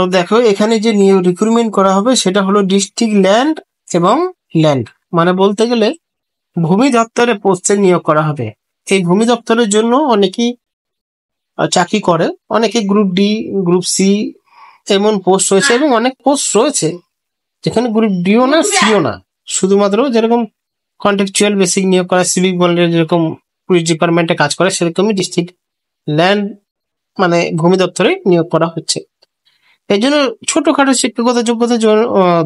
তো দেখো এখানে যে নিউ রিক্রুটমেন্ট করা হবে সেটা হলো ডিস্ট্রিক্ট ল্যান্ড এবং ল্যান্ড, মানে বলতে গেলে ভূমি দপ্তরে পোস্টে নিয়োগ করা হবে। এই ভূমি দপ্তরের জন্য অনেকেই চাকরি করে, অনেকে গ্রুপ ডি, গ্রুপ সি এমন পোস্ট রয়েছে এবং অনেক পোস্ট রয়েছে যেখানে গ্রুপ ডিও না, সিও না, শুধুমাত্র যেরকম কন্ট্রাকচুয়াল বেসিক নিয়োগ করা, সিভিক ভলেন্টিয়ার যেরকম পুলিশ ডিপার্টমেন্টে কাজ করে সেরকমই ডিস্ট্রিক্ট ল্যান্ড মানে ভূমি দপ্তরে নিয়োগ করা হচ্ছে। এই জন্য ছোটখাটো শিক্ষাগত যোগ্যতা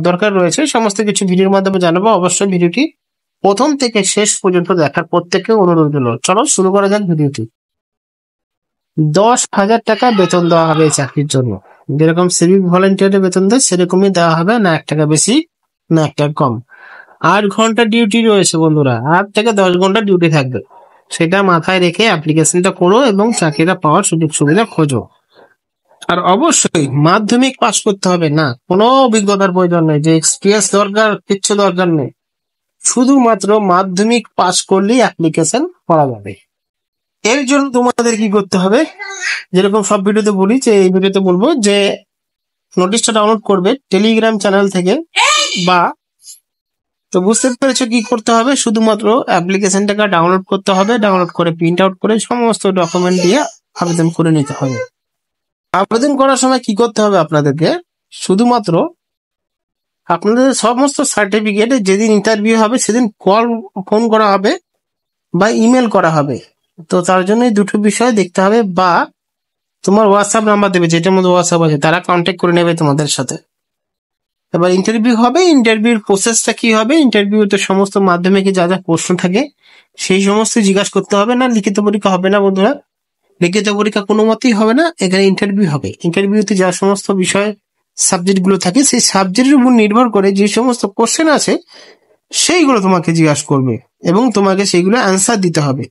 দরকার রয়েছে, সমস্ত কিছু ভিডিওর মাধ্যমে জানাবো। অবশ্যই ভিডিওটি প্রথম থেকে শেষ পর্যন্ত দেখার প্রত্যেককে অনুরোধ রইল। চলো শুরু করা যাক ভিডিওটি। 10,000 টাকা বেতন দেওয়া হবে এই চাকরির জন্য। যেরকম সিভিক ভলেন্টিয়ারের বেতন দেয় সেরকমই দেওয়া হবে, না 1 টাকা বেশি না 1 টাকা কম। 8 ঘন্টা ডিউটি রয়েছে বন্ধুরা, 8 থেকে 10 ঘন্টা ডিউটি থাকবে। সেটা মাথায় রেখে অ্যাপ্লিকেশনটা করো এবং চাকরিটা পাওয়ার সুযোগ সুবিধা খোঁজো। আর অবশ্যই মাধ্যমিক পাস করতে হবে, না কোনো অভিজ্ঞতার প্রয়োজন নেই, যে এক্সপিরিয়েন্স দরকার কিচ্ছু দরকার নেই, শুধুমাত্র মাধ্যমিক পাস করলেই অ্যাপ্লিকেশন করা যাবে। এর জন্য তোমাদের কি করতে হবে, যেরকম সব ভিডিওতে বলি, যে এই ভিডিওতে বলবো যে নোটিশটা ডাউনলোড করবে টেলিগ্রাম চ্যানেল থেকে, বা তো বুঝতে পেরেছো কি করতে হবে, শুধুমাত্র অ্যাপ্লিকেশনটাকে ডাউনলোড করতে হবে, ডাউনলোড করে প্রিন্ট আউট করে সমস্ত ডকুমেন্ট দিয়ে আবেদন করে নিতে হবে। আবেদন করার সময় কি করতে হবে আপনাদেরকে, শুধুমাত্র আপনাদের সমস্ত সার্টিফিকেট যেদিন ইন্টারভিউ হবে সেদিন ফোন করা হবে বা ইমেল করা হবে। তো তার জন্য এই দুটো বিষয় দেখতে হবে, বা তোমার হোয়াটসঅ্যাপ নাম্বার দেবে যেটার মধ্যে হোয়াটসঅ্যাপ আছে, তারা কন্ট্যাক্ট করে নেবে তোমাদের সাথে। এবার ইন্টারভিউ হবে, ইন্টারভিউর প্রসেসটা কি হবে, ইন্টারভিউতে সমস্ত মাধ্যমিকে যা যা প্রশ্ন থাকে সেই সমস্ত জিজ্ঞাসা করতে হবে না। লিখিত পরীক্ষা হবে না বন্ধুরা, লিখিত পরীক্ষা কোনো মতেই হবে না, এখানে ইন্টারভিউ হবে। ইন্টারভিউতে যা সমস্ত বিষয় সাবজেক্ট গুলো থাকে সেই সাবজেক্টের উপর নির্ভর করে যে সমস্ত কোশ্চেন আছে সেইগুলো তোমাকে জিজ্ঞাসা করবে এবং তোমাকে সেইগুলো অ্যান্সার দিতে হবে।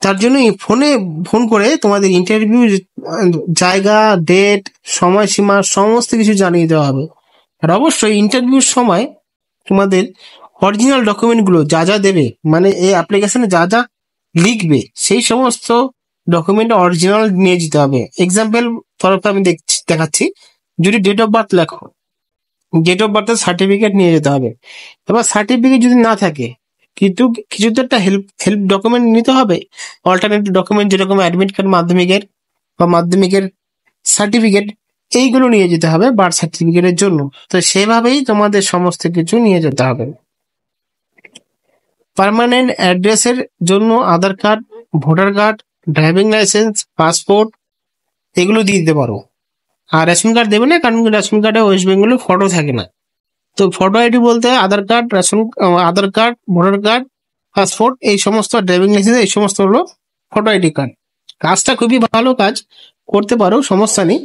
তার জন্য ফোন করে তোমাদের ইন্টারভিউ জায়গা, ডেট, সময়সীমা সমস্ত কিছু জানিয়ে দেওয়া হবে। আর অবশ্যই ইন্টারভিউর সময় তোমাদের অরিজিনাল ডকুমেন্টগুলো যা যা দেবে, মানে এই অ্যাপ্লিকেশনে যা যা লিখবে সেই সমস্ত ডকুমেন্ট অরিজিনাল নিয়ে যেতে হবে। এক্সাম্পল তরফে আমি দেখাচ্ছি, যদি ডেট অফ বার্থ লেখো, ডেট অফ বার্থের সার্টিফিকেট নিয়ে যেতে হবে। এবার সার্টিফিকেট যদি না থাকে, কিন্তু কিছু তো একটা হেল্প ডকুমেন্ট নিতে হবে, অল্টারনেটিভ ডকুমেন্ট, যেরকম অ্যাডমিট কার্ড মাধ্যমিকের বা মাধ্যমিকের সার্টিফিকেট, এইগুলো নিয়ে যেতে হবে বার্থ সার্টিফিকেটের জন্য। তো সেভাবেই তোমাদের সমস্ত কিছু নিয়ে যেতে হবে। পার্মানেন্ট অ্যাড্রেসের জন্য Aadhaar card, voter card, driving licence, passport এগুলো দিয়ে দিতে পারো। আর রেশন কার্ড দেবে না, কারণ রেশন কার্ডে ওয়েস্ট বেঙ্গলে ফটো থাকে না। তো ফটো আইডি বলতে আধার কার্ড, ভোটার কার্ড, পাসপোর্ট, এই সমস্ত, ড্রাইভিং লাইসেন্স, এই সমস্ত হলো ফটো আইডি কার্ড। কাজটা খুবই ভালো কাজ, করতে পারো, সমস্যা নেই।